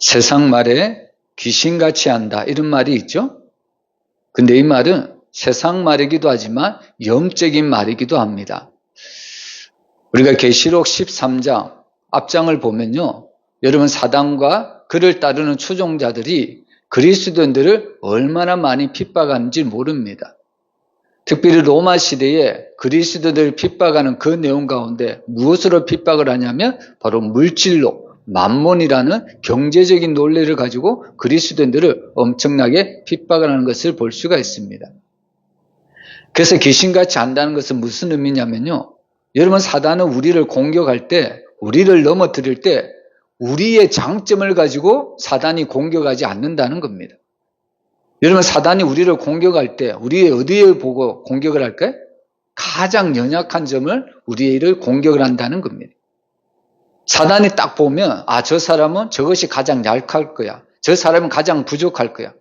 세상 말에 귀신같이 한다 이런 말이 있죠. 근데 이 말은 세상 말이기도 하지만 영적인 말이기도 합니다. 우리가 계시록 13장 앞장을 보면요, 여러분 사단과 그를 따르는 추종자들이 그리스도인들을 얼마나 많이 핍박하는지 모릅니다. 특별히 로마 시대에 그리스도인들을 핍박하는 그 내용 가운데 무엇으로 핍박을 하냐면 바로 물질로, 만몬이라는 경제적인 논리를 가지고 그리스도인들을 엄청나게 핍박을 하는 것을 볼 수가 있습니다. 그래서 귀신같이 한다는 것은 무슨 의미냐면요, 여러분 사단은 우리를 공격할 때, 우리를 넘어뜨릴 때 우리의 장점을 가지고 사단이 공격하지 않는다는 겁니다. 여러분 사단이 우리를 공격할 때 우리의 어디에 보고 공격을 할까요? 가장 연약한 점을 우리를 공격을 한다는 겁니다. 사단이 딱 보면 저 사람은 저것이 가장 약할 거야. 저 사람은 가장 부족할 거야.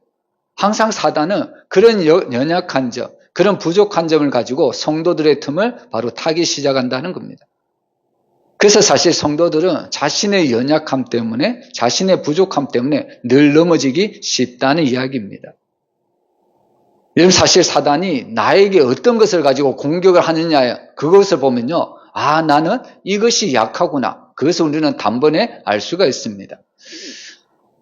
항상 사단은 그런 연약한 점, 그런 부족한 점을 가지고 성도들의 틈을 바로 타기 시작한다는 겁니다. 그래서 사실 성도들은 자신의 연약함 때문에, 자신의 부족함 때문에 늘 넘어지기 쉽다는 이야기입니다. 여러분 사실 사단이 나에게 어떤 것을 가지고 공격을 하느냐, 그것을 보면요, 나는 이것이 약하구나, 그것을 우리는 단번에 알 수가 있습니다.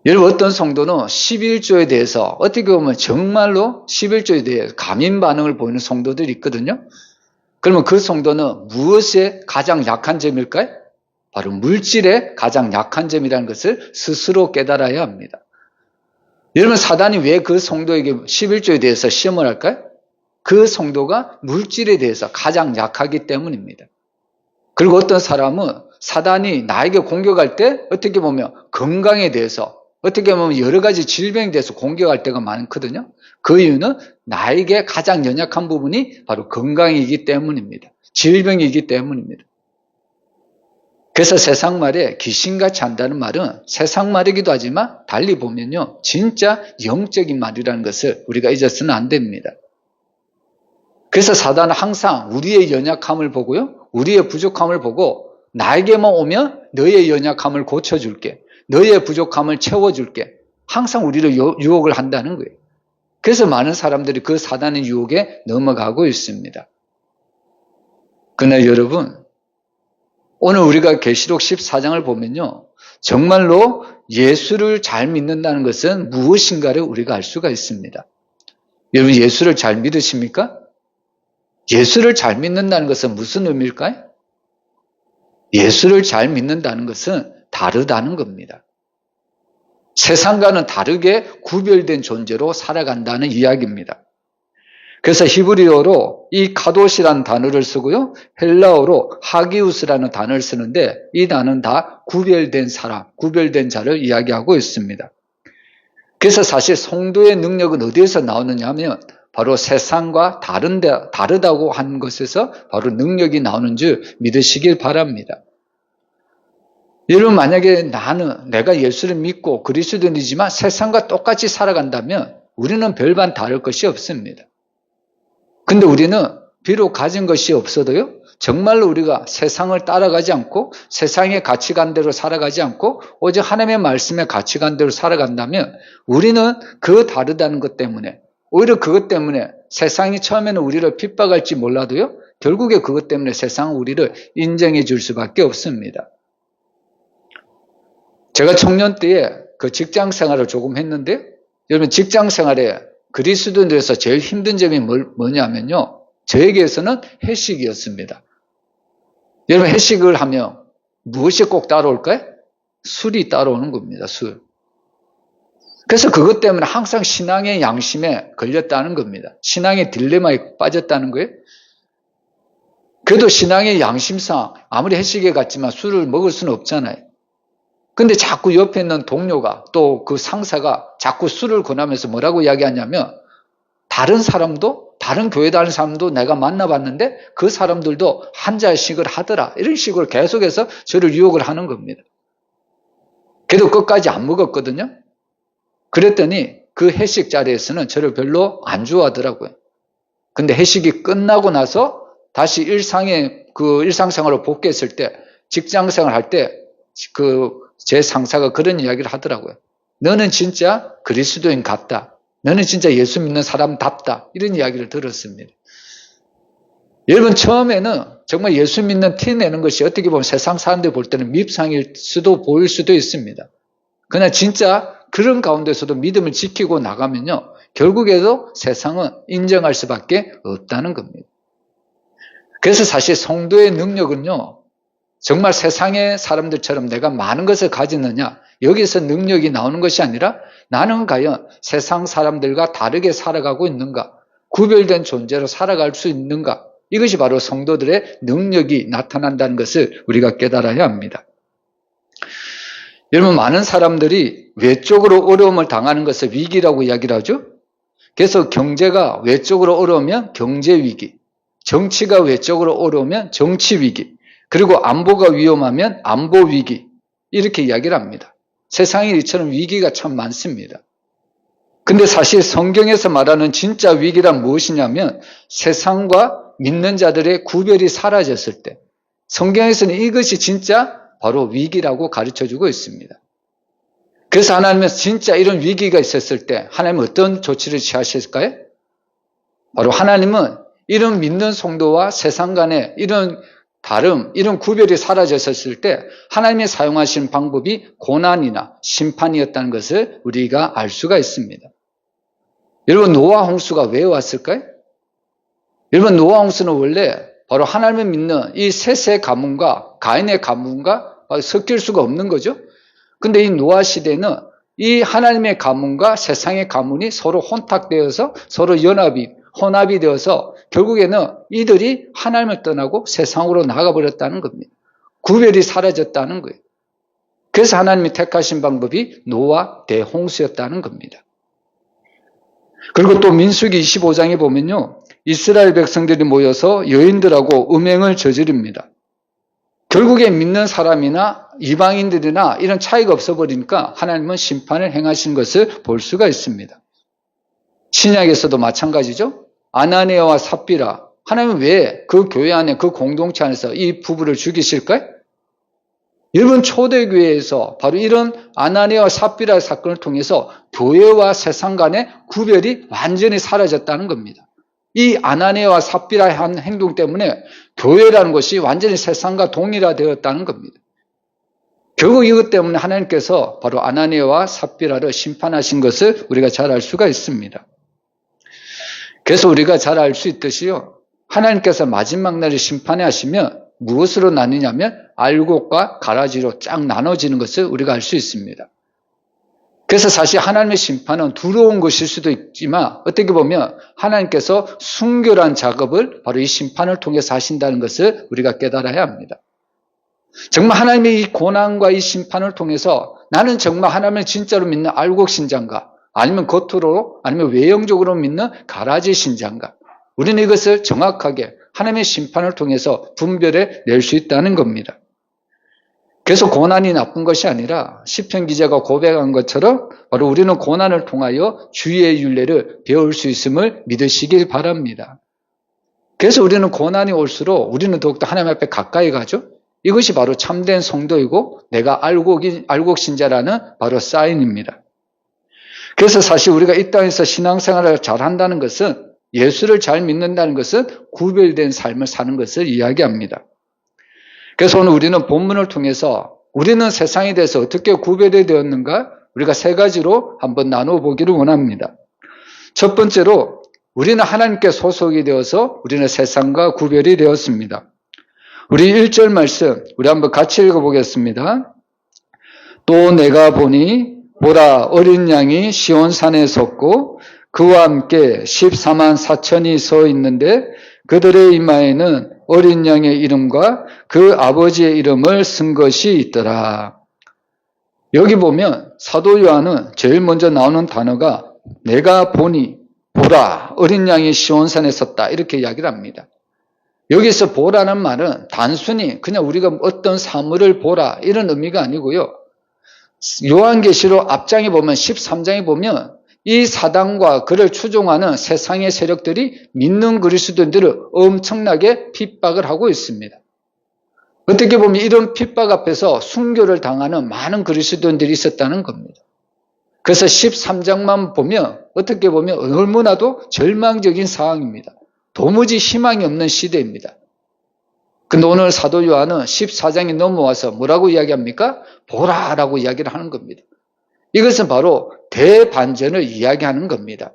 여러분 어떤 성도는 11조에 대해서 어떻게 보면 정말로 11조에 대해 감인 반응을 보이는 성도들이 있거든요. 그러면 그 성도는 무엇에 가장 약한 점일까요? 바로 물질에 가장 약한 점이라는 것을 스스로 깨달아야 합니다. 여러분 사단이 왜 그 성도에게 11조에 대해서 시험을 할까요? 그 성도가 물질에 대해서 가장 약하기 때문입니다. 그리고 어떤 사람은 사단이 나에게 공격할 때 어떻게 보면 건강에 대해서, 어떻게 보면 여러 가지 질병에 대해서 공격할 때가 많거든요. 그 이유는 나에게 가장 연약한 부분이 바로 건강이기 때문입니다. 질병이기 때문입니다. 그래서 세상 말에 귀신같이 한다는 말은 세상 말이기도 하지만 달리 보면요, 진짜 영적인 말이라는 것을 우리가 잊어서는 안 됩니다. 그래서 사단은 항상 우리의 연약함을 보고요, 우리의 부족함을 보고 나에게만 오면 너의 연약함을 고쳐줄게, 너의 부족함을 채워줄게, 항상 우리를 유혹을 한다는 거예요. 그래서 많은 사람들이 그 사단의 유혹에 넘어가고 있습니다. 그러나 여러분, 오늘 우리가 계시록 14장을 보면요, 정말로 예수를 잘 믿는다는 것은 무엇인가를 우리가 알 수가 있습니다. 여러분 예수를 잘 믿으십니까? 예수를 잘 믿는다는 것은 무슨 의미일까요? 예수를 잘 믿는다는 것은 다르다는 겁니다. 세상과는 다르게 구별된 존재로 살아간다는 이야기입니다. 그래서 히브리어로 이 카도시라는 단어를 쓰고요, 헬라어로 하기우스라는 단어를 쓰는데 이 단어는 다 구별된 사람, 구별된 자를 이야기하고 있습니다. 그래서 사실 성도의 능력은 어디에서 나오느냐 하면 바로 세상과 다르다고 한 것에서 바로 능력이 나오는 줄 믿으시길 바랍니다. 여러분 만약에 내가 예수를 믿고 그리스도인이지만 세상과 똑같이 살아간다면 우리는 별반 다를 것이 없습니다. 근데 우리는 비록 가진 것이 없어도요, 정말로 우리가 세상을 따라가지 않고 세상의 가치관대로 살아가지 않고 오직 하나님의 말씀의 가치관대로 살아간다면 우리는 그 다르다는 것 때문에, 오히려 그것 때문에 세상이 처음에는 우리를 핍박할지 몰라도요, 결국에 그것 때문에 세상은 우리를 인정해 줄 수밖에 없습니다. 제가 청년 때에 그 직장 생활을 조금 했는데, 여러분 직장 생활에 그리스도인들에서 제일 힘든 점이 뭐냐면요, 저에게서는 회식이었습니다. 여러분 회식을 하면 무엇이 꼭 따라올까요? 술이 따라오는 겁니다. 술. 그래서 그것 때문에 항상 신앙의 양심에 걸렸다는 겁니다. 신앙의 딜레마에 빠졌다는 거예요. 그래도 신앙의 양심상 아무리 회식에 갔지만 술을 먹을 수는 없잖아요. 근데 자꾸 옆에 있는 동료가 또 그 상사가 자꾸 술을 권하면서 뭐라고 이야기하냐면, 다른 사람도, 다른 교회 다니는 사람도 내가 만나봤는데 그 사람들도 한 잔씩을 하더라, 이런 식으로 계속해서 저를 유혹을 하는 겁니다. 그래도 끝까지 안 먹었거든요. 그랬더니 그 회식 자리에서는 저를 별로 안 좋아하더라고요. 근데 회식이 끝나고 나서 다시 일상생활로 복귀했을 때, 직장생활 할 때 제 상사가 그런 이야기를 하더라고요. 너는 진짜 그리스도인 같다. 너는 진짜 예수 믿는 사람답다. 이런 이야기를 들었습니다. 여러분, 처음에는 정말 예수 믿는 티 내는 것이 어떻게 보면 세상 사람들 볼 때는 밉상일 수도 보일 수도 있습니다. 그러나 진짜 그런 가운데서도 믿음을 지키고 나가면요, 결국에도 세상은 인정할 수밖에 없다는 겁니다. 그래서 사실 성도의 능력은요, 정말 세상의 사람들처럼 내가 많은 것을 가지느냐, 여기서 능력이 나오는 것이 아니라 나는 과연 세상 사람들과 다르게 살아가고 있는가, 구별된 존재로 살아갈 수 있는가, 이것이 바로 성도들의 능력이 나타난다는 것을 우리가 깨달아야 합니다. 여러분, 많은 사람들이 외적으로 어려움을 당하는 것을 위기라고 이야기를 하죠. 그래서 경제가 외적으로 어려우면 경제 위기, 정치가 외적으로 어려우면 정치 위기, 그리고 안보가 위험하면 안보 위기, 이렇게 이야기를 합니다. 세상에 이처럼 위기가 참 많습니다. 근데 사실 성경에서 말하는 진짜 위기란 무엇이냐면 세상과 믿는 자들의 구별이 사라졌을 때, 성경에서는 이것이 진짜 바로 위기라고 가르쳐주고 있습니다. 그래서 하나님은 진짜 이런 위기가 있었을 때 하나님은 어떤 조치를 취하실까요? 바로 하나님은 이런 믿는 성도와 세상 간의 이런 다름, 이런 구별이 사라졌을 때 하나님이 사용하신 방법이 고난이나 심판이었다는 것을 우리가 알 수가 있습니다. 여러분, 노아 홍수가 왜 왔을까요? 여러분, 노아 홍수는 원래 바로 하나님을 믿는 이 셋의 가문과 가인의 가문과 섞일 수가 없는 거죠. 근데 이 노아 시대는 이 하나님의 가문과 세상의 가문이 서로 혼탁되어서 서로 혼합이 되어서 결국에는 이들이 하나님을 떠나고 세상으로 나가버렸다는 겁니다. 구별이 사라졌다는 거예요. 그래서 하나님이 택하신 방법이 노아 대홍수였다는 겁니다. 그리고 또 민수기 25장에 보면요, 이스라엘 백성들이 모여서 여인들하고 음행을 저지릅니다. 결국에 믿는 사람이나 이방인들이나 이런 차이가 없어버리니까 하나님은 심판을 행하신 것을 볼 수가 있습니다. 신약에서도 마찬가지죠. 아나니아와 삽비라, 하나님은 왜 그 교회 안에, 그 공동체 안에서 이 부부를 죽이실까요? 여러분, 초대교회에서 바로 이런 아나니아와 삽비라 사건을 통해서 교회와 세상 간의 구별이 완전히 사라졌다는 겁니다. 이 아나니아와 삽비라의 한 행동 때문에 교회라는 것이 완전히 세상과 동일화되었다는 겁니다. 결국 이것 때문에 하나님께서 바로 아나니아와 삽비라를 심판하신 것을 우리가 잘 알 수가 있습니다. 그래서 우리가 잘 알 수 있듯이요, 하나님께서 마지막 날에 심판해 하시면 무엇으로 나뉘냐면 알곡과 가라지로 쫙 나눠지는 것을 우리가 알 수 있습니다. 그래서 사실 하나님의 심판은 두려운 것일 수도 있지만 어떻게 보면 하나님께서 순결한 작업을 바로 이 심판을 통해서 하신다는 것을 우리가 깨달아야 합니다. 정말 하나님의 이 고난과 이 심판을 통해서 나는 정말 하나님을 진짜로 믿는 알곡 신자인가, 아니면 겉으로, 아니면 외형적으로 믿는 가라지 신자인가, 우리는 이것을 정확하게 하나님의 심판을 통해서 분별해 낼 수 있다는 겁니다. 그래서 고난이 나쁜 것이 아니라 시편 기자가 고백한 것처럼 바로 우리는 고난을 통하여 주의 율례를 배울 수 있음을 믿으시길 바랍니다. 그래서 우리는 고난이 올수록 우리는 더욱더 하나님 앞에 가까이 가죠. 이것이 바로 참된 성도이고 내가 알곡 신자라는 바로 사인입니다. 그래서 사실 우리가 이 땅에서 신앙생활을 잘한다는 것은, 예수를 잘 믿는다는 것은 구별된 삶을 사는 것을 이야기합니다. 그래서 오늘 우리는 본문을 통해서 우리는 세상에 대해서 어떻게 구별이 되었는가, 우리가 세 가지로 한번 나눠보기를 원합니다. 첫 번째로, 우리는 하나님께 소속이 되어서 우리는 세상과 구별이 되었습니다. 우리 1절 말씀 우리 한번 같이 읽어보겠습니다. 또 내가 보니 보라, 어린 양이 시온산에 섰고 그와 함께 14만 4천이 서 있는데 그들의 이마에는 어린 양의 이름과 그 아버지의 이름을 쓴 것이 있더라. 여기 보면 사도 요한은 제일 먼저 나오는 단어가 내가 보니, 보라, 어린 양이 시온산에 섰다, 이렇게 이야기를 합니다. 여기서 보라는 말은 단순히 그냥 우리가 어떤 사물을 보라 이런 의미가 아니고요. 요한계시록 앞장에 보면 13장에 보면 이 사단과 그를 추종하는 세상의 세력들이 믿는 그리스도인들을 엄청나게 핍박을 하고 있습니다. 어떻게 보면 이런 핍박 앞에서 순교를 당하는 많은 그리스도인들이 있었다는 겁니다. 그래서 13장만 보면 어떻게 보면 너무나도 절망적인 상황입니다. 도무지 희망이 없는 시대입니다. 근데 오늘 사도 요한은 14장이 넘어와서 뭐라고 이야기합니까? 보라라고 이야기를 하는 겁니다. 이것은 바로 대반전을 이야기하는 겁니다.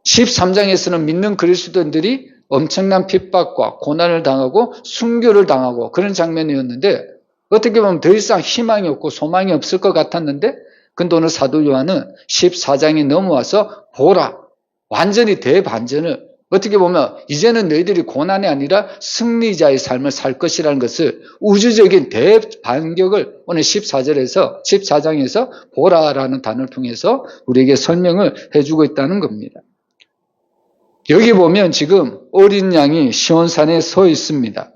13장에서는 믿는 그리스도인들이 엄청난 핍박과 고난을 당하고 순교를 당하고 그런 장면이었는데 어떻게 보면 더 이상 희망이 없고 소망이 없을 것 같았는데 근데 오늘 사도 요한은 14장이 넘어와서 보라, 완전히 대반전을 어떻게 보면 이제는 너희들이 고난이 아니라 승리자의 삶을 살 것이라는 것을 우주적인 대반격을 오늘 14장에서 보라라는 단어를 통해서 우리에게 설명을 해주고 있다는 겁니다. 여기 보면 지금 어린 양이 시온산에 서 있습니다.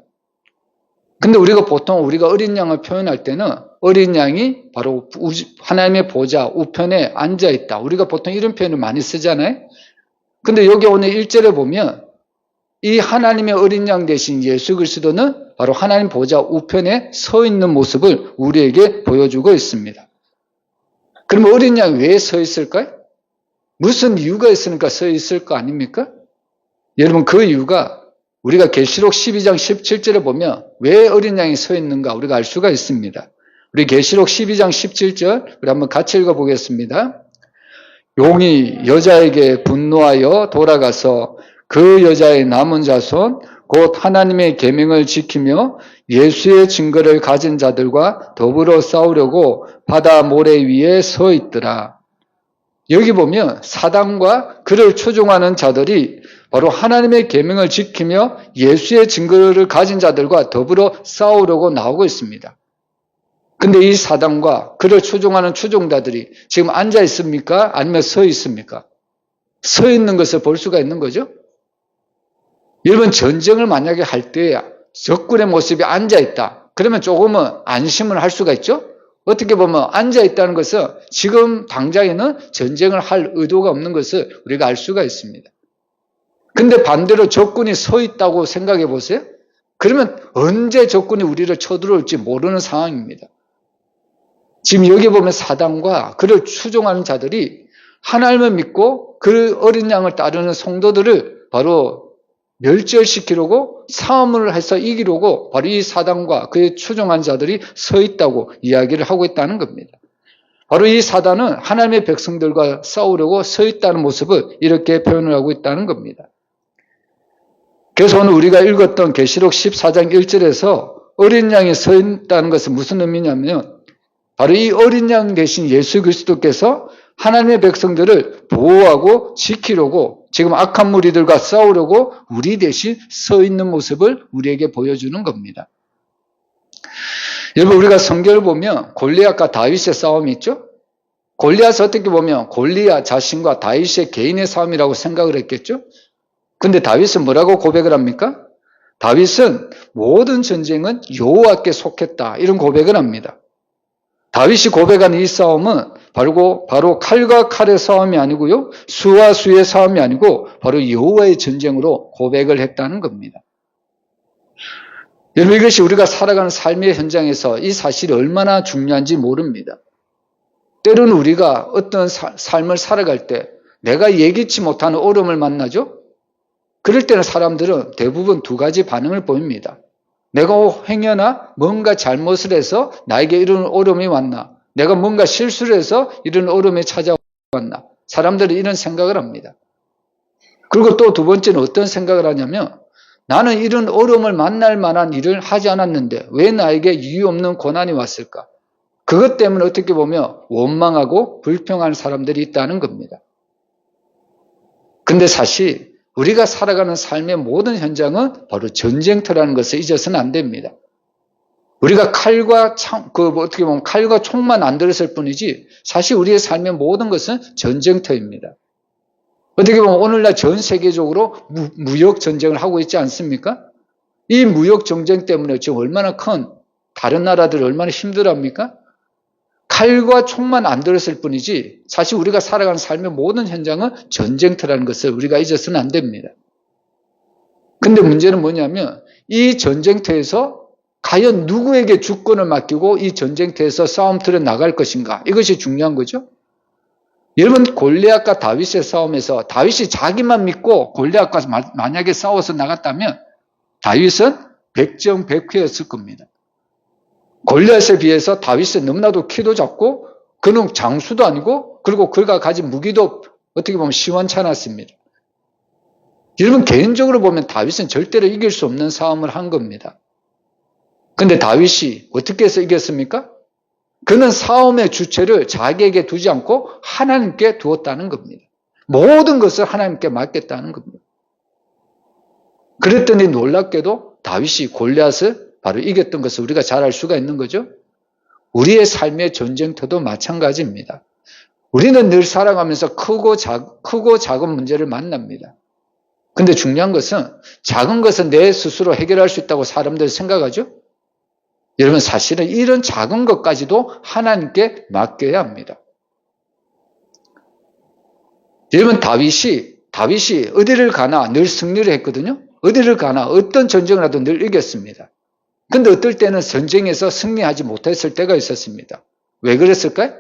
근데 우리가 보통 어린 양을 표현할 때는 어린 양이 바로 하나님의 보좌 우편에 앉아 있다. 우리가 보통 이런 표현을 많이 쓰잖아요. 근데 여기 오늘 1절에 보면 이 하나님의 어린 양 대신 예수 그리스도는 바로 하나님 보좌 우편에 서 있는 모습을 우리에게 보여주고 있습니다. 그럼 어린 양이 왜 서 있을까요? 무슨 이유가 있으니까 서 있을 거 아닙니까? 여러분 그 이유가 우리가 계시록 12장 17절에 보면 왜 어린 양이 서 있는가 우리가 알 수가 있습니다. 우리 계시록 12장 17절 우리 한번 같이 읽어보겠습니다. 용이 여자에게 분노하여 돌아가서 그 여자의 남은 자손 곧 하나님의 계명을 지키며 예수의 증거를 가진 자들과 더불어 싸우려고 바다 모래 위에 서 있더라. 여기 보면 사단과 그를 추종하는 자들이 바로 하나님의 계명을 지키며 예수의 증거를 가진 자들과 더불어 싸우려고 나오고 있습니다. 근데 이 사단과 그를 추종하는 추종자들이 지금 앉아 있습니까? 아니면 서 있습니까? 서 있는 것을 볼 수가 있는 거죠. 여러분 전쟁을 만약에 할 때 적군의 모습이 앉아 있다. 그러면 조금은 안심을 할 수가 있죠. 어떻게 보면 앉아 있다는 것은 지금 당장에는 전쟁을 할 의도가 없는 것을 우리가 알 수가 있습니다. 근데 반대로 적군이 서 있다고 생각해 보세요. 그러면 언제 적군이 우리를 쳐들어올지 모르는 상황입니다. 지금 여기 보면 사단과 그를 추종하는 자들이 하나님을 믿고 그 어린 양을 따르는 성도들을 바로 멸절시키려고 싸움을 해서 이기려고 바로 이 사단과 그의 추종한 자들이 서 있다고 이야기를 하고 있다는 겁니다. 바로 이 사단은 하나님의 백성들과 싸우려고 서 있다는 모습을 이렇게 표현을 하고 있다는 겁니다. 그래서 오늘 우리가 읽었던 계시록 14장 1절에서 어린 양이 서 있다는 것은 무슨 의미냐면 바로 이 어린 양 대신 예수 그리스도께서 하나님의 백성들을 보호하고 지키려고 지금 악한 무리들과 싸우려고 우리 대신 서 있는 모습을 우리에게 보여주는 겁니다. 여러분 우리가 성경을 보면 골리앗과 다윗의 싸움이 있죠. 골리앗은 어떻게 보면 골리앗 자신과 다윗의 개인의 싸움이라고 생각을 했겠죠. 근데 다윗은 뭐라고 고백을 합니까? 다윗은 모든 전쟁은 여호와께 속했다 이런 고백을 합니다. 다윗이 고백하는 이 싸움은 바로 칼과 칼의 싸움이 아니고요. 수와 수의 싸움이 아니고 바로 여호와의 전쟁으로 고백을 했다는 겁니다. 여러분 이것이 우리가 살아가는 삶의 현장에서 이 사실이 얼마나 중요한지 모릅니다. 때로는 우리가 어떤 삶을 살아갈 때 내가 예기치 못하는 어려움을 만나죠. 그럴 때는 사람들은 대부분 두 가지 반응을 보입니다. 내가 행여나 뭔가 잘못을 해서 나에게 이런 어려움이 왔나? 내가 뭔가 실수를 해서 이런 어려움이 찾아왔나? 사람들이 이런 생각을 합니다. 그리고 또 두 번째는 어떤 생각을 하냐면 나는 이런 어려움을 만날 만한 일을 하지 않았는데 왜 나에게 이유 없는 고난이 왔을까? 그것 때문에 어떻게 보면 원망하고 불평하는 사람들이 있다는 겁니다. 근데 사실 우리가 살아가는 삶의 모든 현장은 바로 전쟁터라는 것을 잊어서는 안 됩니다. 우리가 칼과 어떻게 보면 칼과 총만 안 들었을 뿐이지 사실 우리의 삶의 모든 것은 전쟁터입니다. 어떻게 보면 오늘날 전 세계적으로 무역 전쟁을 하고 있지 않습니까? 이 무역 전쟁 때문에 지금 얼마나 큰 다른 나라들이 얼마나 힘들어합니까? 칼과 총만 안 들었을 뿐이지 사실 우리가 살아가는 삶의 모든 현장은 전쟁터라는 것을 우리가 잊어서는 안 됩니다. 근데 문제는 뭐냐면 이 전쟁터에서 과연 누구에게 주권을 맡기고 이 전쟁터에서 싸움터를 나갈 것인가? 이것이 중요한 거죠. 여러분, 골리앗과 다윗의 싸움에서 다윗이 자기만 믿고 골리앗과 만약에 싸워서 나갔다면 다윗은 백정백패였을 겁니다. 골리앗에 비해서 다윗은 너무나도 키도 작고 그는 장수도 아니고 그리고 그가 가진 무기도 어떻게 보면 시원찮았습니다. 여러분, 개인적으로 보면 다윗은 절대로 이길 수 없는 싸움을 한 겁니다. 근데 다윗이 어떻게 해서 이겼습니까? 그는 싸움의 주체를 자기에게 두지 않고 하나님께 두었다는 겁니다. 모든 것을 하나님께 맡겼다는 겁니다. 그랬더니 놀랍게도 다윗이 골리앗을 바로 이겼던 것을 우리가 잘 알 수가 있는 거죠. 우리의 삶의 전쟁터도 마찬가지입니다. 우리는 늘 살아가면서 크고 작은 문제를 만납니다. 근데 중요한 것은 작은 것은 내 스스로 해결할 수 있다고 사람들이 생각하죠? 여러분, 사실은 이런 작은 것까지도 하나님께 맡겨야 합니다. 여러분, 다윗이 어디를 가나 늘 승리를 했거든요. 어디를 가나 어떤 전쟁을 하도 늘 이겼습니다. 근데 어떨 때는 전쟁에서 승리하지 못했을 때가 있었습니다. 왜 그랬을까요?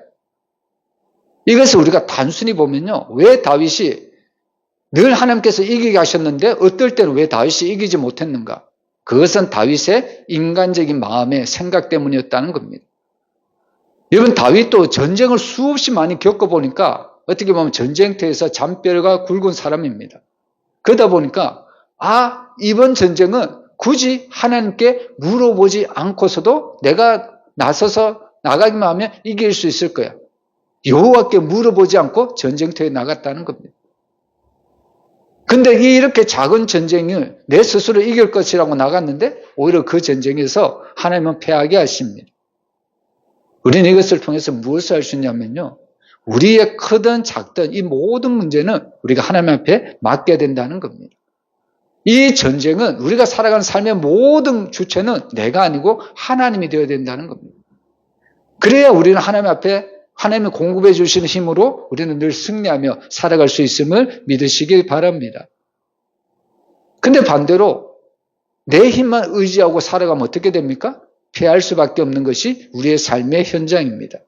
이것을 우리가 단순히 보면요. 왜 다윗이 늘 하나님께서 이기게 하셨는데 어떨 때는 왜 다윗이 이기지 못했는가? 그것은 다윗의 인간적인 마음의 생각 때문이었다는 겁니다. 여러분, 다윗도 전쟁을 수없이 많이 겪어보니까 어떻게 보면 전쟁터에서 잔뼈가 굵은 사람입니다. 그러다 보니까 이번 전쟁은 굳이 하나님께 물어보지 않고서도 내가 나서서 나가기만 하면 이길 수 있을 거야. 여호와께 물어보지 않고 전쟁터에 나갔다는 겁니다. 근데 이렇게 작은 전쟁을 내 스스로 이길 것이라고 나갔는데 오히려 그 전쟁에서 하나님은 패하게 하십니다. 우리는 이것을 통해서 무엇을 할 수 있냐면요. 우리의 크든 작든 이 모든 문제는 우리가 하나님 앞에 맡겨야 된다는 겁니다. 이 전쟁은 우리가 살아가는 삶의 모든 주체는 내가 아니고 하나님이 되어야 된다는 겁니다. 그래야 우리는 하나님 앞에 하나님이 공급해 주시는 힘으로 우리는 늘 승리하며 살아갈 수 있음을 믿으시길 바랍니다. 근데 반대로 내 힘만 의지하고 살아가면 어떻게 됩니까? 패할 수밖에 없는 것이 우리의 삶의 현장입니다.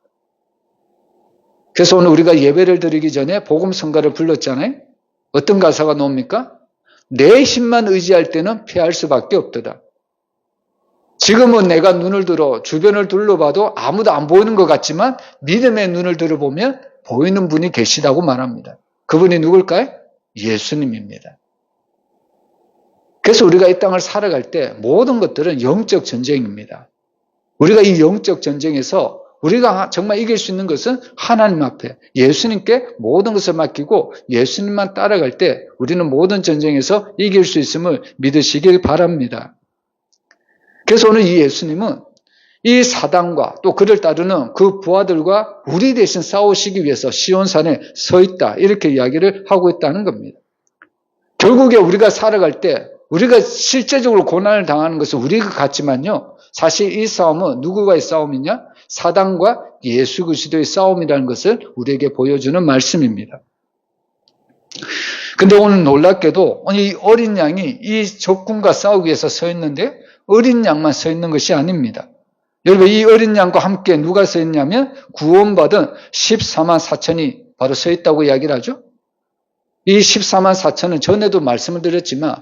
그래서 오늘 우리가 예배를 드리기 전에 복음 성가를 불렀잖아요. 어떤 가사가 나옵니까? 내 힘만 의지할 때는 패할 수밖에 없도다. 지금은 내가 눈을 들어 주변을 둘러봐도 아무도 안 보이는 것 같지만 믿음의 눈을 들어보면 보이는 분이 계시다고 말합니다. 그분이 누굴까요? 예수님입니다. 그래서 우리가 이 땅을 살아갈 때 모든 것들은 영적 전쟁입니다. 우리가 이 영적 전쟁에서 우리가 정말 이길 수 있는 것은 하나님 앞에 예수님께 모든 것을 맡기고 예수님만 따라갈 때 우리는 모든 전쟁에서 이길 수 있음을 믿으시길 바랍니다. 그래서 오늘 이 예수님은 이 사단과 또 그를 따르는 그 부하들과 우리 대신 싸우시기 위해서 시온산에 서 있다, 이렇게 이야기를 하고 있다는 겁니다. 결국에 우리가 살아갈 때 우리가 실제적으로 고난을 당하는 것은 우리가 같지만요, 사실 이 싸움은 누구와의 싸움이냐? 사단과 예수 그리스도의 싸움이라는 것을 우리에게 보여주는 말씀입니다. 근데 오늘 놀랍게도 이 어린 양이 이 적군과 싸우기 위해서 서 있는데 어린 양만 서 있는 것이 아닙니다. 여러분, 이 어린 양과 함께 누가 서 있냐면 구원받은 14만 4천이 바로 서 있다고 이야기를 하죠. 이 14만 4천은 전에도 말씀을 드렸지만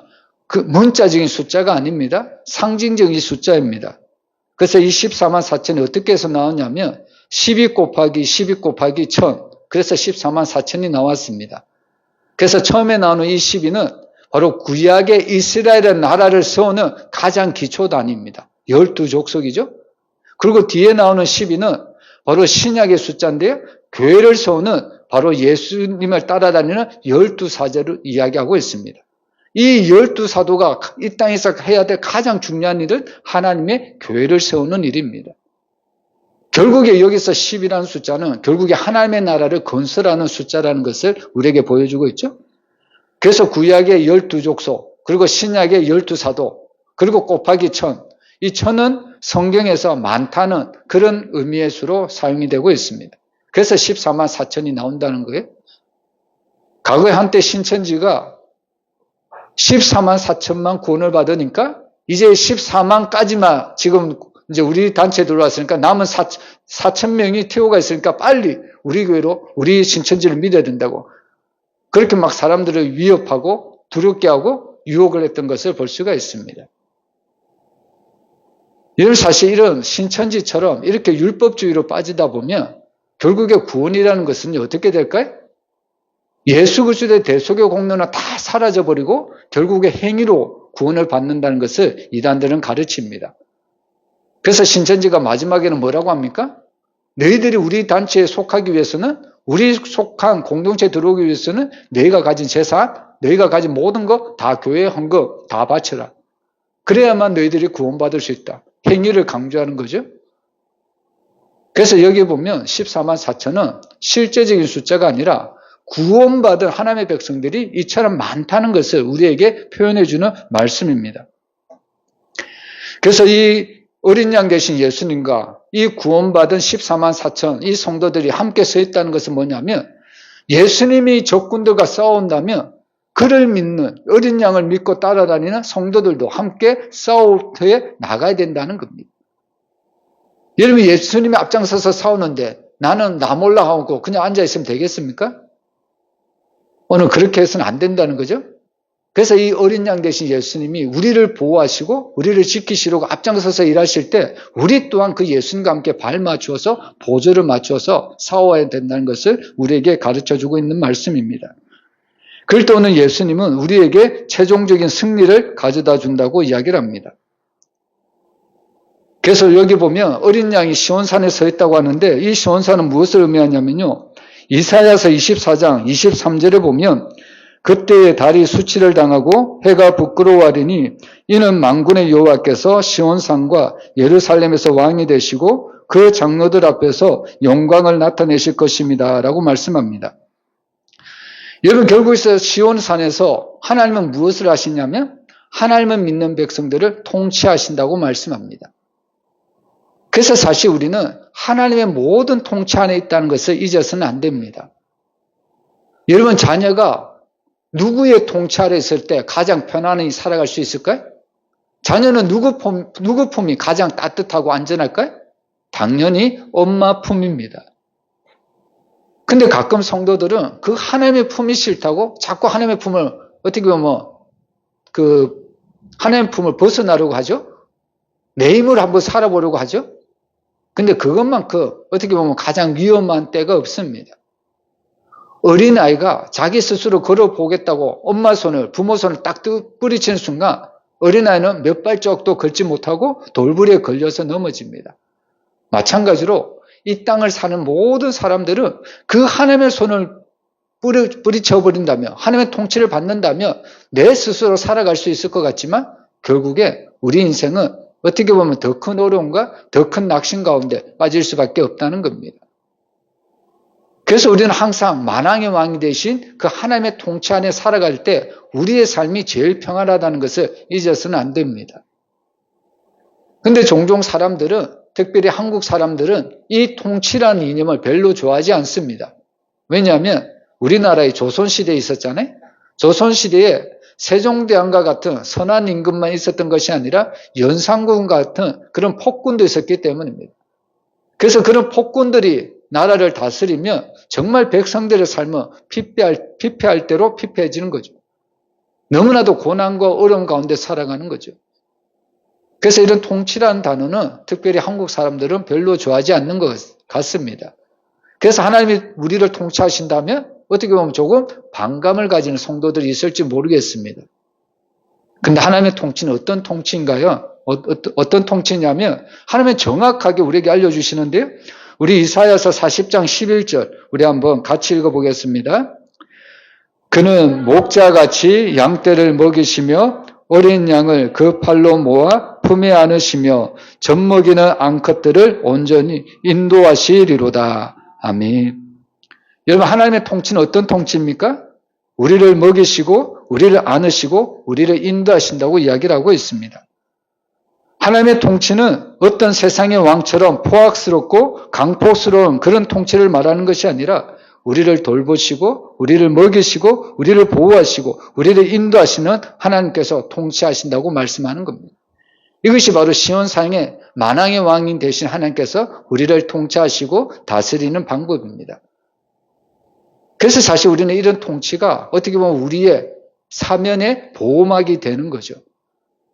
그 문자적인 숫자가 아닙니다. 상징적인 숫자입니다. 그래서 이 14만 4천이 어떻게 해서 나오냐면 12 곱하기 1000, 그래서 14만 4천이 나왔습니다. 그래서 처음에 나오는 이 12는 바로 구약의 이스라엘의 나라를 세우는 가장 기초 단위입니다. 12족속이죠. 그리고 뒤에 나오는 12는 바로 신약의 숫자인데요, 교회를 세우는 바로 예수님을 따라다니는 12사제를 이야기하고 있습니다. 이 12사도가 이 땅에서 해야 될 가장 중요한 일은 하나님의 교회를 세우는 일입니다. 결국에 여기서 10이라는 숫자는 결국에 하나님의 나라를 건설하는 숫자라는 것을 우리에게 보여주고 있죠. 그래서 구약의 12족속, 그리고 신약의 12사도, 그리고 곱하기 1000, 이 1000은 성경에서 많다는 그런 의미의 수로 사용이 되고 있습니다. 그래서 14만 4천이 나온다는 거예요. 과거에 한때 신천지가 14만 4천만 구원을 받으니까 이제 14만까지만 지금 이제 우리 단체에 들어왔으니까 남은 4,000명이 태호가 있으니까 빨리 우리 교회로 우리 신천지를 믿어야 된다고. 그렇게 막 사람들을 위협하고 두렵게 하고 유혹을 했던 것을 볼 수가 있습니다. 여러분 사실 이런 신천지처럼 이렇게 율법주의로 빠지다 보면 결국에 구원이라는 것은 어떻게 될까요? 예수 그리스도의 대속의 공로는 다 사라져버리고 결국에 행위로 구원을 받는다는 것을 이단들은 가르칩니다. 그래서 신천지가 마지막에는 뭐라고 합니까? 너희들이 우리 단체에 속하기 위해서는 우리 속한 공동체에 들어오기 위해서는 너희가 가진 재산, 너희가 가진 모든 것 다 교회에 헌금 다 바쳐라. 그래야만 너희들이 구원받을 수 있다. 행위를 강조하는 거죠. 그래서 여기 보면 14만 4천은 실제적인 숫자가 아니라 구원받은 하나님의 백성들이 이처럼 많다는 것을 우리에게 표현해 주는 말씀입니다. 그래서 이 어린 양 되신 예수님과 이 구원받은 14만 4천 이 성도들이 함께 서 있다는 것은 뭐냐면 예수님이 적군들과 싸운다면 그를 믿는 어린 양을 믿고 따라다니는 성도들도 함께 싸우터에 나가야 된다는 겁니다. 여러분 예수님이 앞장서서 싸우는데 나는 나 몰라 하고 그냥 앉아있으면 되겠습니까? 오늘 그렇게 해서는 안 된다는 거죠. 그래서 이 어린 양 되신 예수님이 우리를 보호하시고 우리를 지키시려고 앞장서서 일하실 때 우리 또한 그 예수님과 함께 발 맞추어서 보조를 맞추어서 싸워야 된다는 것을 우리에게 가르쳐주고 있는 말씀입니다. 그럴 때 오늘 예수님은 우리에게 최종적인 승리를 가져다 준다고 이야기를 합니다. 그래서 여기 보면 어린 양이 시온산에 서 있다고 하는데 이 시온산은 무엇을 의미하냐면요. 이사야서 24장 23절에 보면 그때의 달이 수치를 당하고 해가 부끄러워하리니 이는 만군의 여호와께서 시온산과 예루살렘에서 왕이 되시고 그 장로들 앞에서 영광을 나타내실 것입니다. 라고 말씀합니다. 여러분 결국에서 시온산에서 하나님은 무엇을 하시냐면 하나님을 믿는 백성들을 통치하신다고 말씀합니다. 그래서 사실 우리는 하나님의 모든 통치 안에 있다는 것을 잊어서는 안 됩니다. 여러분 자녀가 누구의 통치 아래 있을 때 가장 편안히 살아갈 수 있을까요? 자녀는 누구 품이 가장 따뜻하고 안전할까요? 당연히 엄마 품입니다. 근데 가끔 성도들은 그 하나님의 품이 싫다고 자꾸 하나님의 품을 어떻게 보면 하나님의 품을 벗어나려고 하죠? 내 힘으로 한번 살아보려고 하죠? 근데 그것만큼 어떻게 보면 가장 위험한 때가 없습니다. 어린아이가 자기 스스로 걸어보겠다고 엄마 손을, 부모 손을 딱 뿌리치는 순간 어린아이는 몇 발짝도 걷지 못하고 돌부리에 걸려서 넘어집니다. 마찬가지로 이 땅을 사는 모든 사람들은 그 하나님의 손을 뿌리쳐버린다면, 하나님의 통치를 받는다면 내 스스로 살아갈 수 있을 것 같지만 결국에 우리 인생은 어떻게 보면 더 큰 어려움과 더 큰 낙심 가운데 빠질 수밖에 없다는 겁니다. 그래서 우리는 항상 만왕의 왕이 되신 그 하나님의 통치 안에 살아갈 때 우리의 삶이 제일 평안하다는 것을 잊어서는 안 됩니다. 근데 종종 사람들은, 특별히 한국 사람들은 이 통치라는 이념을 별로 좋아하지 않습니다. 왜냐하면 우리나라의 조선시대에 있었잖아요. 조선시대에 세종대왕과 같은 선한 임금만 있었던 것이 아니라 연산군 같은 그런 폭군도 있었기 때문입니다. 그래서 그런 폭군들이 나라를 다스리면 정말 백성들의 삶은 피폐할 대로 피폐해지는 거죠. 너무나도 고난과 어려움 가운데 살아가는 거죠. 그래서 이런 통치라는 단어는 특별히 한국 사람들은 별로 좋아하지 않는 것 같습니다. 그래서 하나님이 우리를 통치하신다면 어떻게 보면 조금 반감을 가지는 성도들이 있을지 모르겠습니다. 근데 하나님의 통치는 어떤 통치인가요? 어떤 통치냐면 하나님은 정확하게 우리에게 알려주시는데요. 우리 이사야서 40장 11절 우리 한번 같이 읽어보겠습니다. 그는 목자같이 양떼를 먹이시며 어린 양을 그 팔로 모아 품에 안으시며 젖먹이는 암컷들을 온전히 인도하시리로다. 아멘. 여러분 하나님의 통치는 어떤 통치입니까? 우리를 먹이시고 우리를 안으시고 우리를 인도하신다고 이야기를 하고 있습니다. 하나님의 통치는 어떤 세상의 왕처럼 포악스럽고 강포스러운 그런 통치를 말하는 것이 아니라 우리를 돌보시고 우리를 먹이시고 우리를 보호하시고 우리를 인도하시는 하나님께서 통치하신다고 말씀하는 겁니다. 이것이 바로 시온산의 만왕의 왕인 대신 하나님께서 우리를 통치하시고 다스리는 방법입니다. 그래서 사실 우리는 이런 통치가 어떻게 보면 우리의 사면의 보호막이 되는 거죠.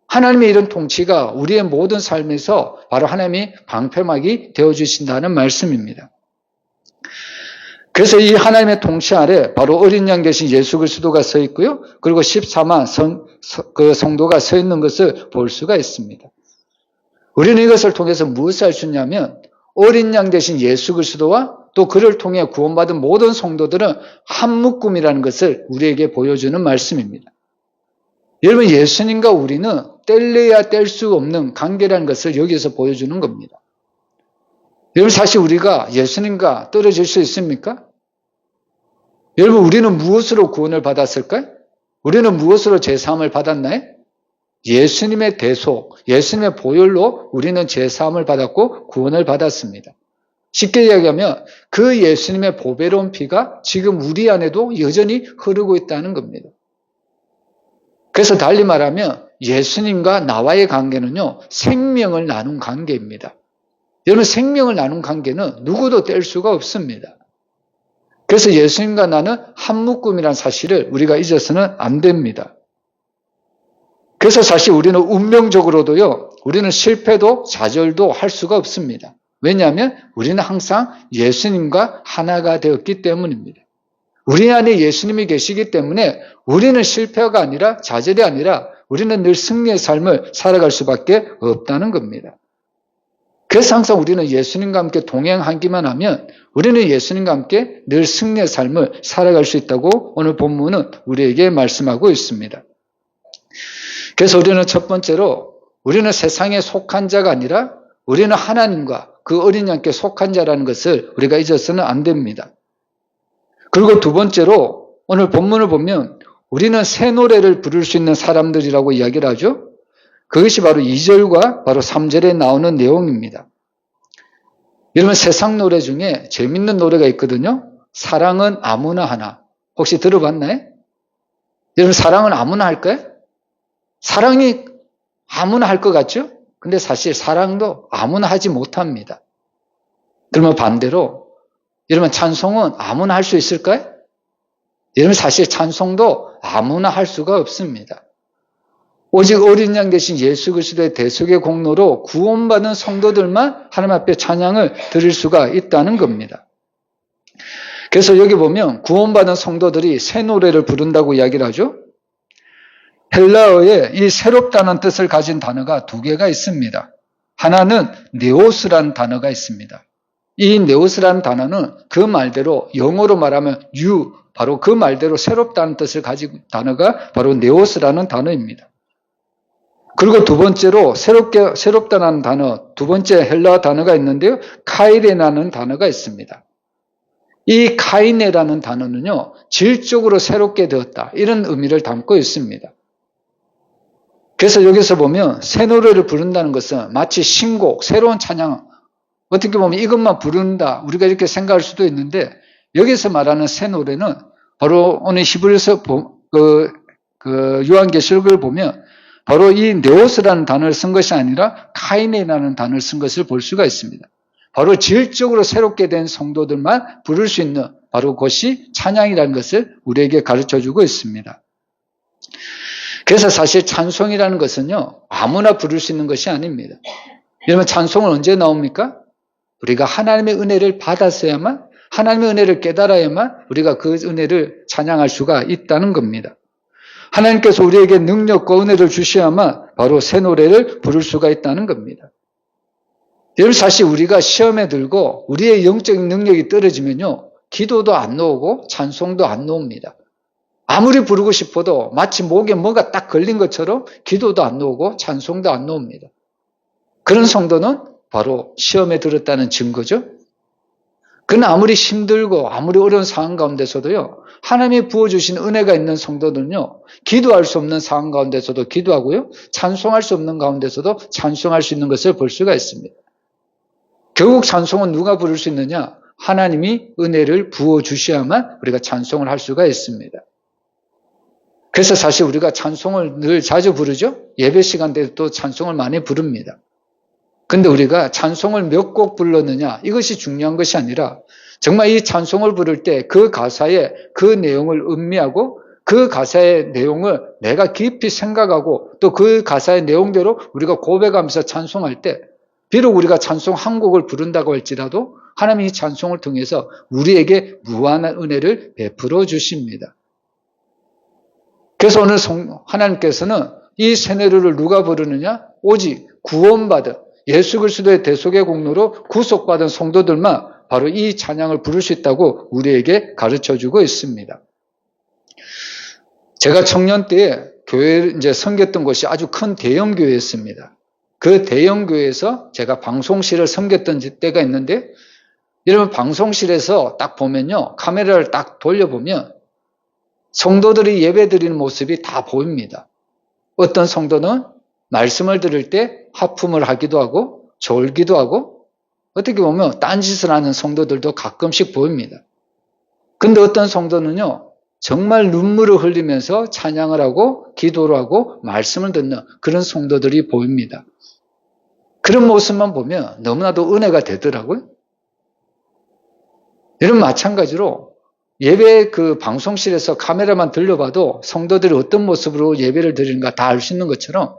하나님의 이런 통치가 우리의 모든 삶에서 바로 하나님이 방패막이 되어주신다는 말씀입니다. 그래서 이 하나님의 통치 아래 바로 어린 양 대신 예수 그리스도가 서 있고요. 그리고 14만 성도가 서 있는 것을 볼 수가 있습니다. 우리는 이것을 통해서 무엇을 할 수 있냐면 어린 양 대신 예수 그리스도와 또 그를 통해 구원받은 모든 성도들은 한 묶음이라는 것을 우리에게 보여주는 말씀입니다. 여러분, 예수님과 우리는 뗄래야 뗄 수 없는 관계라는 것을 여기서 보여주는 겁니다. 여러분, 사실 우리가 예수님과 떨어질 수 있습니까? 여러분, 우리는 무엇으로 구원을 받았을까요? 우리는 무엇으로 제사함을 받았나요? 예수님의 대속, 예수님의 보혈로 우리는 제사함을 받았고 구원을 받았습니다. 쉽게 이야기하면 그 예수님의 보배로운 피가 지금 우리 안에도 여전히 흐르고 있다는 겁니다. 그래서 달리 말하면 예수님과 나와의 관계는요, 생명을 나눈 관계입니다. 여러분, 생명을 나눈 관계는 누구도 뗄 수가 없습니다. 그래서 예수님과 나는 한 묶음이라는 사실을 우리가 잊어서는 안 됩니다. 그래서 사실 우리는 운명적으로도요, 우리는 실패도 좌절도 할 수가 없습니다. 왜냐하면 우리는 항상 예수님과 하나가 되었기 때문입니다. 우리 안에 예수님이 계시기 때문에 우리는 실패가 아니라 좌절이 아니라 우리는 늘 승리의 삶을 살아갈 수밖에 없다는 겁니다. 그래서 항상 우리는 예수님과 함께 동행하기만 하면 우리는 예수님과 함께 늘 승리의 삶을 살아갈 수 있다고 오늘 본문은 우리에게 말씀하고 있습니다. 그래서 우리는 첫 번째로 우리는 세상에 속한 자가 아니라 우리는 하나님과 그 어린 양께 속한 자라는 것을 우리가 잊어서는 안 됩니다. 그리고 두 번째로 오늘 본문을 보면 우리는 새 노래를 부를 수 있는 사람들이라고 이야기를 하죠. 그것이 바로 2절과 바로 3절에 나오는 내용입니다. 여러분, 세상 노래 중에 재밌는 노래가 있거든요. 사랑은 아무나 하나. 혹시 들어봤나요? 여러분, 사랑은 아무나 할까요? 사랑이 아무나 할 것 같죠? 근데 사실 사랑도 아무나 하지 못합니다. 그러면 반대로 여러분, 찬송은 아무나 할 수 있을까요? 여러분, 사실 찬송도 아무나 할 수가 없습니다. 오직 어린 양 대신 예수 그리스도의 대속의 공로로 구원받은 성도들만 하나님 앞에 찬양을 드릴 수가 있다는 겁니다. 그래서 여기 보면 구원받은 성도들이 새 노래를 부른다고 이야기를 하죠. 헬라어에 이 새롭다는 뜻을 가진 단어가 두 개가 있습니다. 하나는 네오스라는 단어가 있습니다. 이 네오스라는 단어는 그 말대로 영어로 말하면 new, 바로 그 말대로 새롭다는 뜻을 가진 단어가 바로 네오스라는 단어입니다. 그리고 두 번째로 새롭다는 단어, 두 번째 헬라어 단어가 있는데요. 카이레라는 단어가 있습니다. 이 카이네라는 단어는요, 질적으로 새롭게 되었다, 이런 의미를 담고 있습니다. 그래서 여기서 보면 새 노래를 부른다는 것은 마치 신곡, 새로운 찬양, 어떻게 보면 이것만 부른다, 우리가 이렇게 생각할 수도 있는데 여기서 말하는 새 노래는 바로 오늘 히브리서 요한계시록을 보면 바로 이 네오스라는 단어를 쓴 것이 아니라 카이네라는 단어를 쓴 것을 볼 수가 있습니다. 바로 질적으로 새롭게 된 성도들만 부를 수 있는 바로 그것이 찬양이라는 것을 우리에게 가르쳐주고 있습니다. 그래서 사실 찬송이라는 것은요, 아무나 부를 수 있는 것이 아닙니다. 여러분, 찬송은 언제 나옵니까? 우리가 하나님의 은혜를 받았어야만, 하나님의 은혜를 깨달아야만 우리가 그 은혜를 찬양할 수가 있다는 겁니다. 하나님께서 우리에게 능력과 은혜를 주셔야만 바로 새 노래를 부를 수가 있다는 겁니다. 여러분, 사실 우리가 시험에 들고 우리의 영적인 능력이 떨어지면요, 기도도 안 나오고 찬송도 안 나옵니다. 아무리 부르고 싶어도 마치 목에 뭐가 딱 걸린 것처럼 기도도 안 나오고 찬송도 안 나옵니다. 그런 성도는 바로 시험에 들었다는 증거죠. 그러나 아무리 힘들고 아무리 어려운 상황 가운데서도요, 하나님이 부어주신 은혜가 있는 성도들은요, 기도할 수 없는 상황 가운데서도 기도하고요, 찬송할 수 없는 가운데서도 찬송할 수 있는 것을 볼 수가 있습니다. 결국 찬송은 누가 부를 수 있느냐? 하나님이 은혜를 부어주셔야만 우리가 찬송을 할 수가 있습니다. 그래서 사실 우리가 찬송을 늘 자주 부르죠? 예배 시간 때도 또 찬송을 많이 부릅니다. 근데 우리가 찬송을 몇 곡 불렀느냐, 이것이 중요한 것이 아니라 정말 이 찬송을 부를 때 그 가사의 그 내용을 음미하고 그 가사의 내용을 내가 깊이 생각하고 또 그 가사의 내용대로 우리가 고백하면서 찬송할 때 비록 우리가 찬송 한 곡을 부른다고 할지라도 하나님이 이 찬송을 통해서 우리에게 무한한 은혜를 베풀어 주십니다. 그래서 오늘 하나님께서는 이 새 노래를 누가 부르느냐? 오직 구원받은 예수 그리스도의 대속의 공로로 구속받은 성도들만 바로 이 찬양을 부를 수 있다고 우리에게 가르쳐주고 있습니다. 제가 청년 때에 교회를 이제 섬겼던 곳이 아주 큰 대형 교회였습니다. 그 대형 교회에서 제가 방송실을 섬겼던 때가 있는데, 여러분 방송실에서 딱 보면요, 카메라를 딱 돌려보면 성도들이 예배 드리는 모습이 다 보입니다. 어떤 성도는 말씀을 들을 때 하품을 하기도 하고 졸기도 하고 어떻게 보면 딴짓을 하는 성도들도 가끔씩 보입니다. 근데 어떤 성도는요, 정말 눈물을 흘리면서 찬양을 하고 기도를 하고 말씀을 듣는 그런 성도들이 보입니다. 그런 모습만 보면 너무나도 은혜가 되더라고요. 이런 마찬가지로 예배 그 방송실에서 카메라만 들려봐도 성도들이 어떤 모습으로 예배를 드리는가 다 알 수 있는 것처럼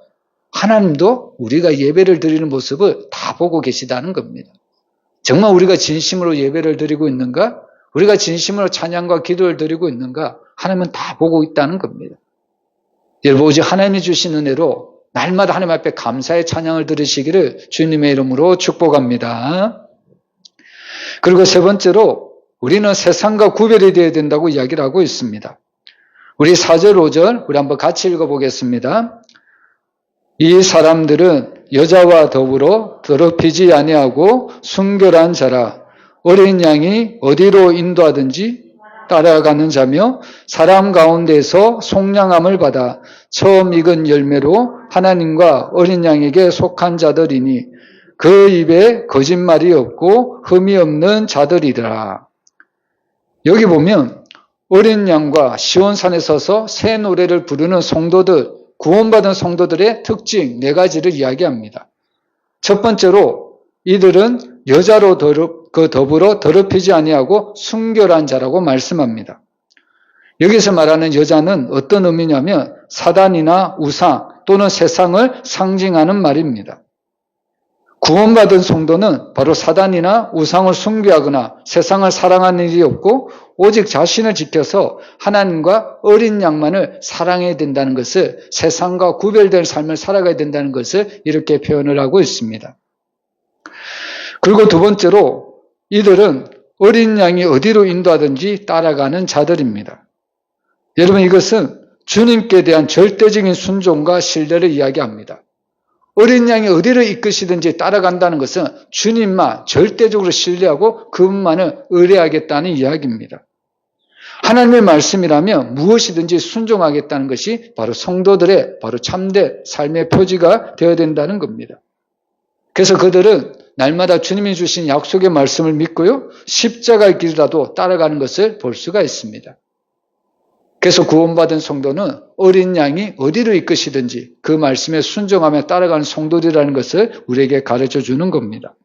하나님도 우리가 예배를 드리는 모습을 다 보고 계시다는 겁니다. 정말 우리가 진심으로 예배를 드리고 있는가? 우리가 진심으로 찬양과 기도를 드리고 있는가? 하나님은 다 보고 있다는 겁니다. 여러분, 오직 하나님이 주신 은혜로 날마다 하나님 앞에 감사의 찬양을 들으시기를 주님의 이름으로 축복합니다. 그리고 세 번째로 우리는 세상과 구별이 되어야 된다고 이야기를 하고 있습니다. 우리 4절, 5절 우리 한번 같이 읽어보겠습니다. 이 사람들은 여자와 더불어 더럽히지 아니하고 순결한 자라. 어린 양이 어디로 인도하든지 따라가는 자며 사람 가운데서 속량함을 받아 처음 익은 열매로 하나님과 어린 양에게 속한 자들이니 그 입에 거짓말이 없고 흠이 없는 자들이더라. 여기 보면 어린 양과 시온산에 서서 새 노래를 부르는 성도들, 구원받은 성도들의 특징 4가지를 이야기합니다. 첫 번째로 이들은 여자로 더불어 더럽히지 아니하고 순결한 자라고 말씀합니다. 여기서 말하는 여자는 어떤 의미냐면 사단이나 우상 또는 세상을 상징하는 말입니다. 구원받은 성도는 바로 사단이나 우상을 숭배하거나 세상을 사랑하는 일이 없고 오직 자신을 지켜서 하나님과 어린 양만을 사랑해야 된다는 것을, 세상과 구별된 삶을 살아가야 된다는 것을 이렇게 표현을 하고 있습니다. 그리고 두 번째로 이들은 어린 양이 어디로 인도하든지 따라가는 자들입니다. 여러분, 이것은 주님께 대한 절대적인 순종과 신뢰를 이야기합니다. 어린 양이 어디를 이끄시든지 따라간다는 것은 주님만 절대적으로 신뢰하고 그분만을 의뢰하겠다는 이야기입니다. 하나님의 말씀이라면 무엇이든지 순종하겠다는 것이 바로 성도들의 바로 참된 삶의 표지가 되어야 된다는 겁니다. 그래서 그들은 날마다 주님이 주신 약속의 말씀을 믿고요, 십자가의 길이라도 따라가는 것을 볼 수가 있습니다. 그래서 구원받은 성도는 어린 양이 어디로 이끄시든지 그 말씀에 순종하며 따라가는 성도들이라는 것을 우리에게 가르쳐 주는 겁니다.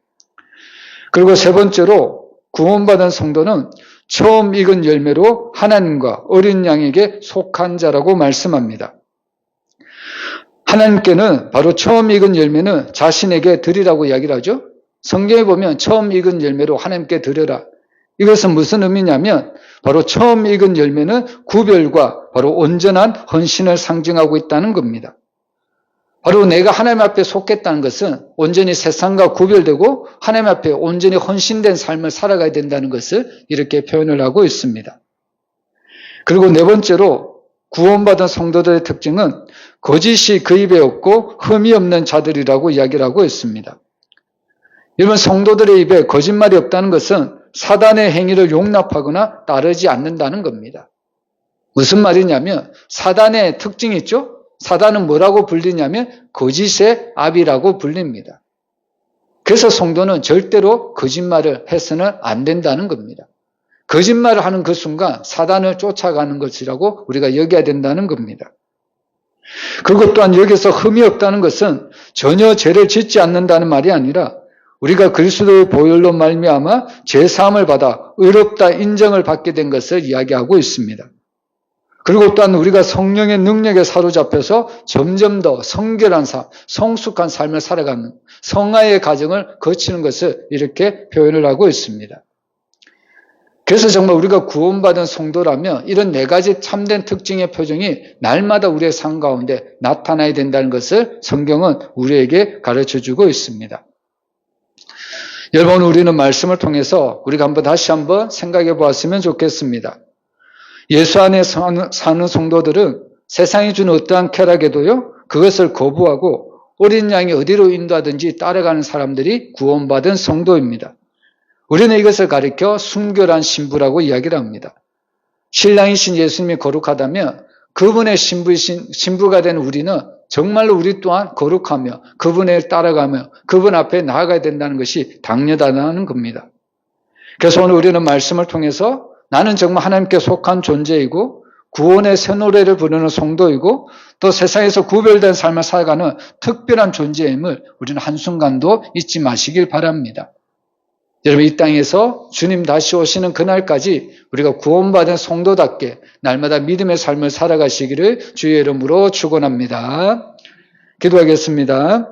그리고 세 번째로 구원받은 성도는 처음 익은 열매로 하나님과 어린 양에게 속한 자라고 말씀합니다. 하나님께는 바로 처음 익은 열매는 자신에게 드리라고 이야기를 하죠. 성경에 보면 처음 익은 열매로 하나님께 드려라. 이것은 무슨 의미냐면 바로 처음 익은 열매는 구별과 바로 온전한 헌신을 상징하고 있다는 겁니다. 바로 내가 하나님 앞에 속했다는 것은 온전히 세상과 구별되고 하나님 앞에 온전히 헌신된 삶을 살아가야 된다는 것을 이렇게 표현을 하고 있습니다. 그리고 네 번째로 구원받은 성도들의 특징은 거짓이 그 입에 없고 흠이 없는 자들이라고 이야기를 하고 있습니다. 여러분, 성도들의 입에 거짓말이 없다는 것은 사단의 행위를 용납하거나 따르지 않는다는 겁니다. 무슨 말이냐면 사단의 특징이 있죠? 사단은 뭐라고 불리냐면 거짓의 아비라고 불립니다. 그래서 성도는 절대로 거짓말을 해서는 안 된다는 겁니다. 거짓말을 하는 그 순간 사단을 쫓아가는 것이라고 우리가 여겨야 된다는 겁니다. 그것 또한 여기서 흠이 없다는 것은 전혀 죄를 짓지 않는다는 말이 아니라 우리가 그리스도의 보혈로 말미암아 죄사함을 받아 의롭다 인정을 받게 된 것을 이야기하고 있습니다. 그리고 또한 우리가 성령의 능력에 사로잡혀서 점점 더 성결한 삶, 성숙한 삶을 살아가는 성화의 과정을 거치는 것을 이렇게 표현을 하고 있습니다. 그래서 정말 우리가 구원받은 성도라면 이런 네 가지 참된 특징의 표정이 날마다 우리의 삶 가운데 나타나야 된다는 것을 성경은 우리에게 가르쳐주고 있습니다. 여러분, 우리는 말씀을 통해서 우리가 다시 한번 생각해 보았으면 좋겠습니다. 예수 안에 사는 성도들은 세상이 주는 어떠한 쾌락에도요, 그것을 거부하고 어린 양이 어디로 인도하든지 따라가는 사람들이 구원받은 성도입니다. 우리는 이것을 가리켜 순결한 신부라고 이야기를 합니다. 신랑이신 예수님이 거룩하다면 그분의 신부가 된 우리는 정말로 우리 또한 거룩하며 그분을 따라가며 그분 앞에 나아가야 된다는 것이 당연하다는 겁니다. 그래서 오늘 우리는 말씀을 통해서 나는 정말 하나님께 속한 존재이고 구원의 새 노래를 부르는 성도이고 또 세상에서 구별된 삶을 살아가는 특별한 존재임을 우리는 한순간도 잊지 마시길 바랍니다. 여러분, 이 땅에서 주님 다시 오시는 그날까지 우리가 구원받은 성도답게 날마다 믿음의 삶을 살아가시기를 주의 이름으로 축원합니다. 기도하겠습니다.